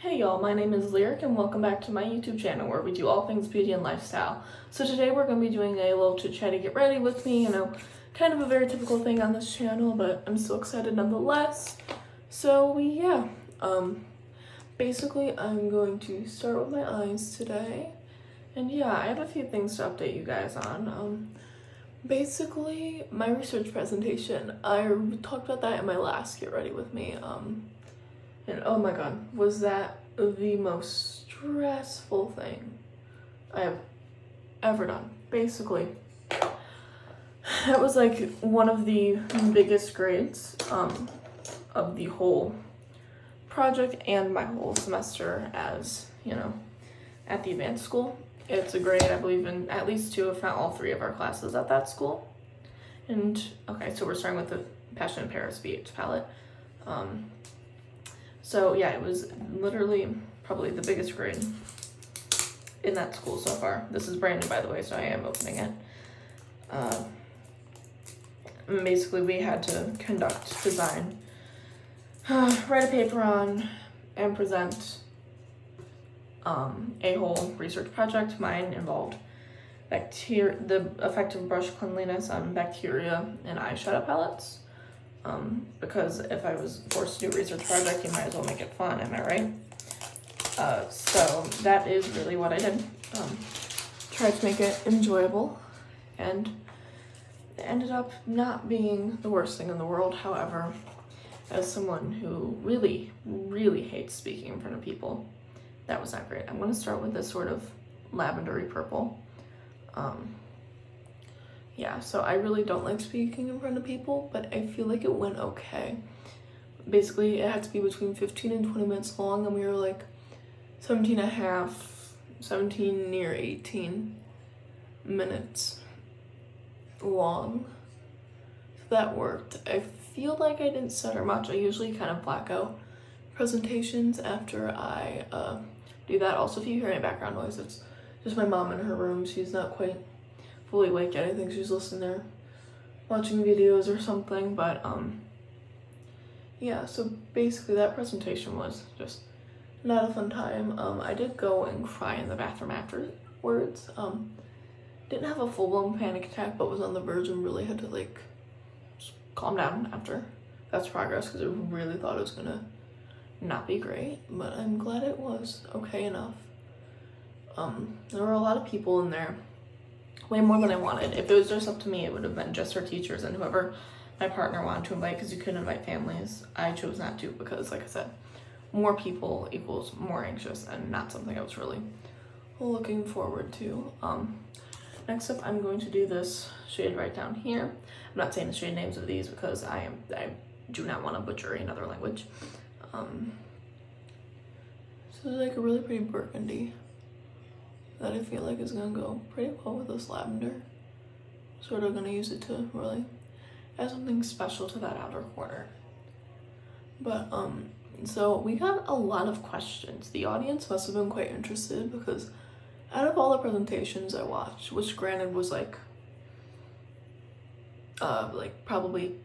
Hey y'all, my name is Lyric and welcome back to my YouTube channel where we do all things beauty and lifestyle. So today we're going to be doing a little chit chatty get ready with me, kind of a very typical thing on this channel, but I'm so excited nonetheless. So basically I'm going to start with my eyes today. And yeah, I have a few things to update you guys on. Basically my research presentation, I talked about that in my last get ready with me. And oh my god, was that the most stressful thing I have ever done. Basically, that was like one of the biggest grades of the whole project and my whole semester as, at the advanced school. It's a grade, I believe, in at least 2, if not all 3 of our classes at that school. And okay, so we're starting with the Passion in Paris BH palette. So yeah, it was literally probably the biggest grade in that school so far. This is brand new, by the way, so I am opening it. Basically, we had to conduct, design, write a paper on, and present a whole research project. Mine involved the effect of brush cleanliness on bacteria in eyeshadow palettes. Because if I was forced to do a research project, you might as well make it fun, am I right? So that is really what I did. Tried to make it enjoyable, and it ended up not being the worst thing in the world. However, as someone who really, really hates speaking in front of people, that was not great. I'm going to start with this sort of lavendery purple. Yeah, so I really don't like speaking in front of people, but I feel like it went okay. Basically, it had to be between 15 and 20 minutes long, and we were like 17 near 18 minutes long. So that worked. I feel like I didn't stutter much. I usually kind of black out presentations after I do that. Also, if you hear any background noise, it's just my mom in her room. She's not quite fully awake yet. I think she's listening there, watching videos or something, but yeah, so basically that presentation was just not a fun time. I did go and cry in the bathroom afterwards. Didn't have a full-blown panic attack, but was on the verge and really had to like just calm down after. That's progress, because I really thought it was gonna not be great, but I'm glad it was okay enough. There were a lot of people in there, way more than I wanted. If it was just up to me, it would have been just our teachers and whoever my partner wanted to invite, because you couldn't invite families. I chose not to because, like I said, more people equals more anxious and not something I was really looking forward to. Next up, I'm going to do this shade right down here. I'm not saying the shade names of these because I do not want to butcher another language. So it's like a really pretty burgundy that I feel like is gonna go pretty well with this lavender. Sort of gonna use it to really add something special to that outer corner. But so we got a lot of questions. The audience must have been quite interested, because out of all the presentations I watched, which granted was like probably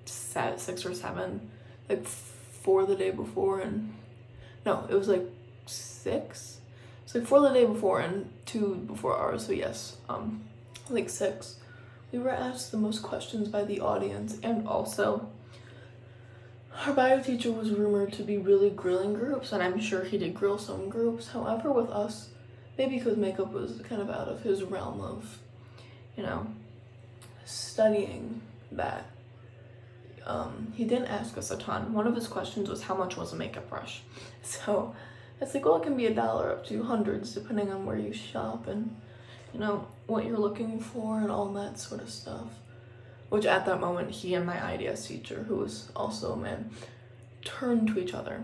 6 or 7, like 4 the day before, and no, it was like 6. It's like 4 the day before and 2 before ours, so yes, like 6. We were asked the most questions by the audience, and also our bio teacher was rumored to be really grilling groups, and I'm sure he did grill some groups. However, with us, maybe because makeup was kind of out of his realm of, studying that, he didn't ask us a ton. One of his questions was how much was a makeup brush. So it's like, well, it can be $1 up to hundreds depending on where you shop and, what you're looking for and all that sort of stuff. Which at that moment, he and my IDS teacher, who was also a man, turned to each other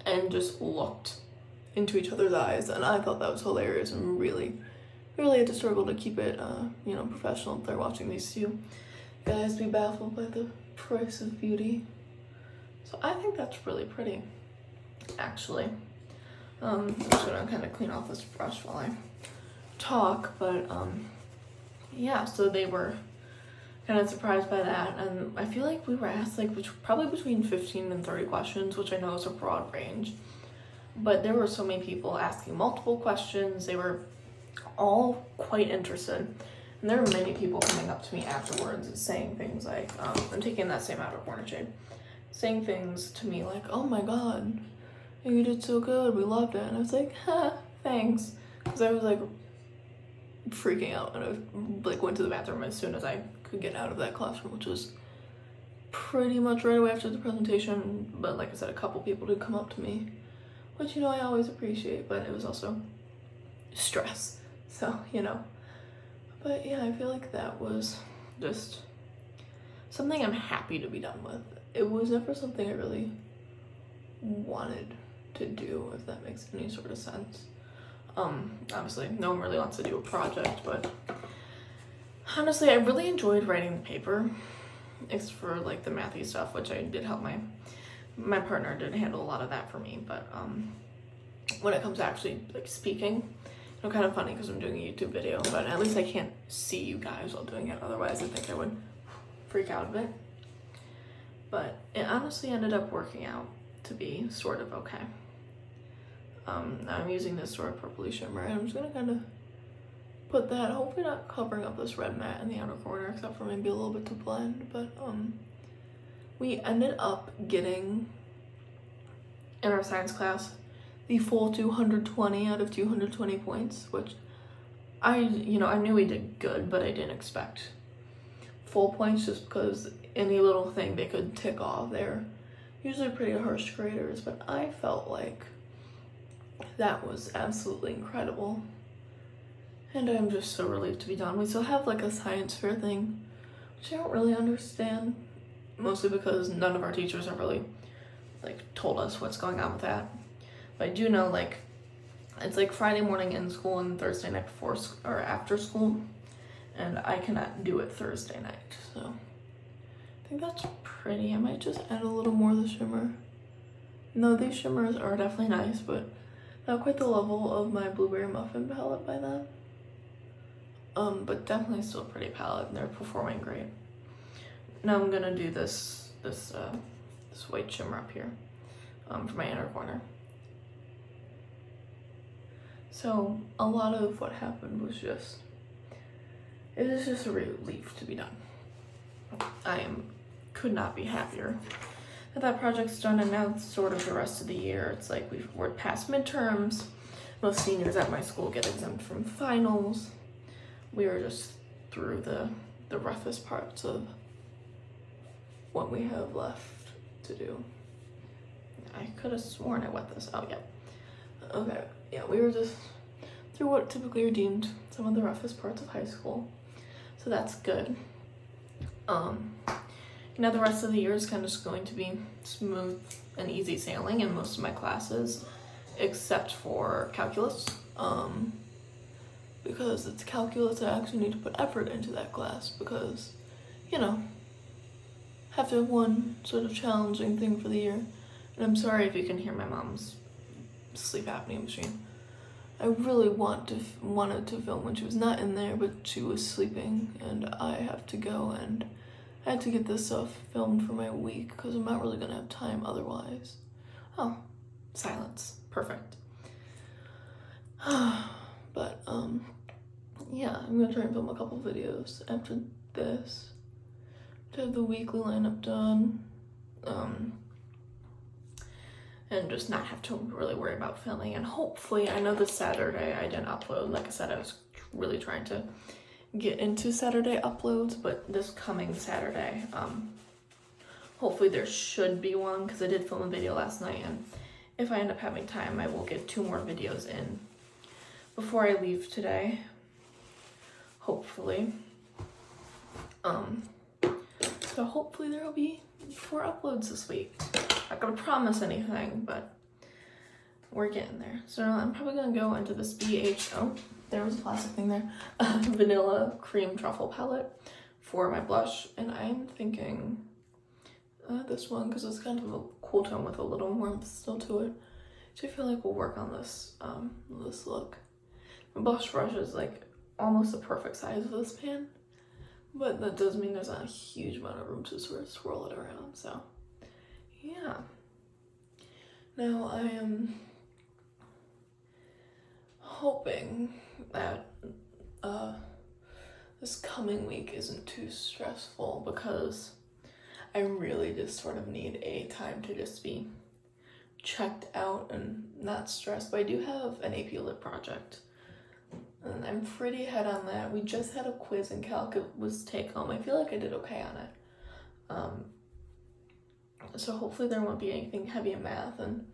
and just looked into each other's eyes. And I thought that was hilarious and really, really had to struggle to keep it, professional if they're watching these two guys be baffled by the price of beauty. So I think that's really pretty, actually. I'm just gonna kind of clean off this brush while I talk, but yeah, so they were kind of surprised by that. And I feel like we were asked like probably between 15 and 30 questions, which I know is a broad range. But there were so many people asking multiple questions. They were all quite interested. And there were many people coming up to me afterwards and saying things like, I'm taking that same out of Corner Shade, saying things to me like, oh my god, you did so good, we loved it. And I was like, ha, thanks. Because I was like freaking out, and I like went to the bathroom as soon as I could get out of that classroom, which was pretty much right away after the presentation. But like I said, a couple people did come up to me, which, you know, I always appreciate, but it was also stress, so, you know. But yeah, I feel like that was just something I'm happy to be done with. It was never something I really wanted to do, if that makes any sort of sense. Obviously no one really wants to do a project, but honestly I really enjoyed writing the paper, except for like the mathy stuff, which I did help my partner did handle a lot of that for me. But when it comes to actually like speaking, you know, kind of funny because I'm doing a YouTube video, but at least I can't see you guys while doing it, otherwise I think I would freak out a bit. But it honestly ended up working out to be sort of okay. I'm using this sort of purpley shimmer, and I'm just gonna kind of put that, hopefully not covering up this red matte in the outer corner, except for maybe a little bit to blend. But we ended up getting, in our science class, the full 220 out of 220 points, which I knew we did good, but I didn't expect full points, just because any little thing they could tick off. They're usually pretty harsh graders, but I felt like that was absolutely incredible, and I'm just so relieved to be done. We still have like a science fair thing, which I don't really understand, mostly because none of our teachers have really like told us what's going on with that. But I do know like it's like Friday morning in school and Thursday night before or after school, and I cannot do it Thursday night, so I think that's pretty. I might just add a little more of the shimmer. No, these shimmers are definitely nice, but not quite the level of my blueberry muffin palette by then. But definitely still a pretty palette, and they're performing great. Now I'm gonna do this white shimmer up here for my inner corner. So a lot of what happened was it is just a relief to be done. Could not be happier that project's done, and now it's sort of the rest of the year. It's like we're past midterms. Most seniors at my school get exempt from finals. We are just through the roughest parts of what we have left to do. I could have sworn I wet this. Oh yeah. Okay, yeah, we were just through what typically are deemed some of the roughest parts of high school, so that's good. Now the rest of the year is kind of just going to be smooth and easy sailing in most of my classes, except for calculus, because it's calculus. I actually need to put effort into that class because, you know, have to have one sort of challenging thing for the year. And I'm sorry if you can hear my mom's sleep apnea machine. I really wanted to film when she was not in there, but she was sleeping, and I have to go, and I had to get this stuff filmed for my week because I'm not really gonna have time otherwise. Oh, silence. Perfect. But yeah, I'm gonna try and film a couple videos after this to have the weekly lineup done, and just not have to really worry about filming. And hopefully, I know this Saturday I didn't upload. Like I said, I was really trying to get into Saturday uploads, but this coming Saturday, hopefully there should be one, because I did film a video last night, and if I end up having time, I will get 2 more videos in before I leave today, hopefully. So hopefully there will be 4 uploads this week. Not gonna promise anything, but we're getting there. So I'm probably gonna go into this oh, there was a plastic thing there, vanilla cream truffle palette for my blush, and I'm thinking this one, because it's kind of a cool tone with a little warmth still to it, which I feel like will work on this this look. My blush brush is like almost the perfect size of this pan, but that does mean there's not a huge amount of room to sort of swirl it around, so yeah. Now I am hoping that this coming week isn't too stressful, because I really just sort of need a time to just be checked out and not stressed. But I do have an AP Lit project, and I'm pretty ahead on that. We just had a quiz in Calc. It was take home. I feel like I did okay on it. So hopefully there won't be anything heavy in math, and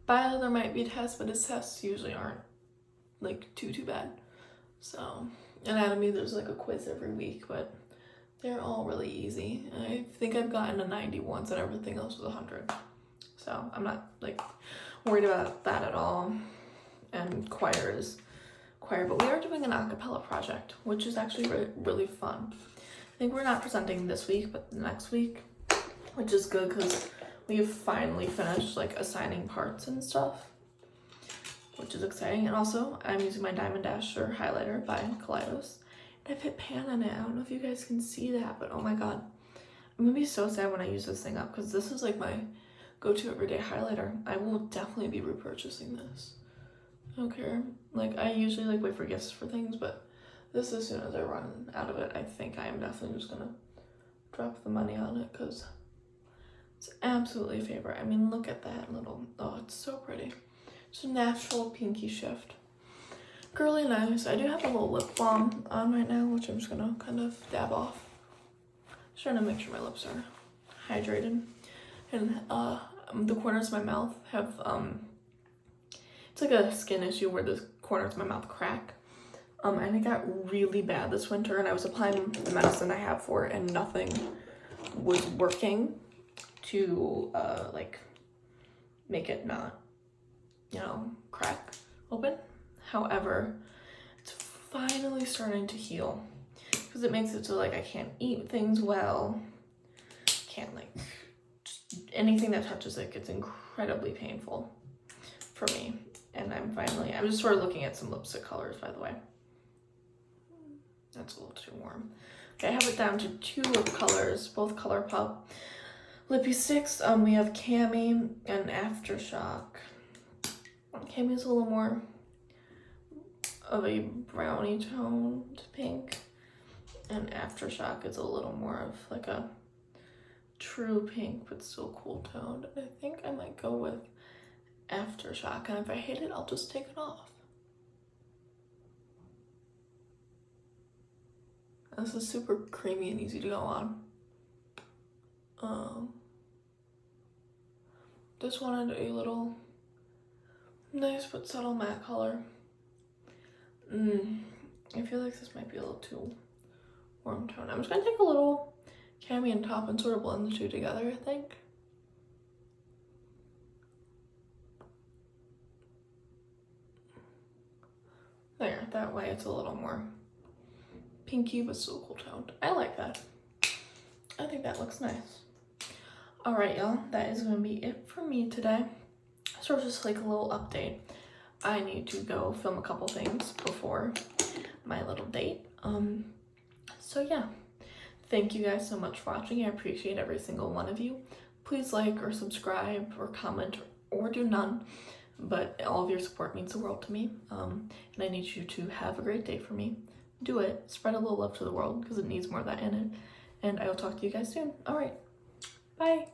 bio there might be tests, but its tests usually aren't like too bad. So anatomy, there's like a quiz every week, but they're all really easy. I think I've gotten a 90 once, and everything else was 100. So I'm not like worried about that at all. And choir is choir, but we are doing an a cappella project, which is actually really fun. I think we're not presenting this week, but next week, which is good because we've finally finished like assigning parts and stuff, which is exciting. And also I'm using my Diamond Dasher highlighter by Kaleidos, and I've hit pan on it. I don't know if you guys can see that, but oh my god, I'm gonna be so sad when I use this thing up, because this is like my go-to everyday highlighter. I will definitely be repurchasing this. I don't care. Like, I usually like wait for gifts for things, but this, as soon as I run out of it, I think I am definitely just gonna drop the money on it, because it's absolutely a favorite. I mean, look at that little, oh, it's so pretty. It's a natural pinky shift. Girly nice. I do have a little lip balm on right now, which I'm just gonna kind of dab off. Just trying to make sure my lips are hydrated. And the corners of my mouth have, it's like a skin issue where the corners of my mouth crack. And it got really bad this winter, and I was applying the medicine I have for it, and nothing was working to like make it not, you know, crack open. However, it's finally starting to heal, because it makes it so like I can't eat things well, can't like, just anything that touches it gets incredibly painful for me. And I'm just sort of looking at some lipstick colors, by the way. That's a little too warm. Okay, I have it down to 2 lip colors, both Colourpop Lippie Stix. We have Cami and Aftershock. Cami is a little more of a brownie toned pink, and Aftershock is a little more of like a true pink, but still cool toned. And I think I might go with Aftershock, and if I hate it, I'll just take it off. This is super creamy and easy to go on. Just wanted a little nice but subtle matte color. I feel like this might be a little too warm tone. I'm just gonna take a little Cami and top and sort of blend the two together, I think. There, that way it's a little more pinky but still cool toned. I like that. I think that looks nice. All right, y'all, that is gonna be it for me today. So just like a little update. I need to go film a couple things before my little date. So yeah, thank you guys so much for watching. I appreciate every single one of you. Please like or subscribe or comment or do none, but all of your support means the world to me. And I need you to have a great day for me. Do it. Spread a little love to the world, because it needs more of that in it. And I will talk to you guys soon. All right. Bye.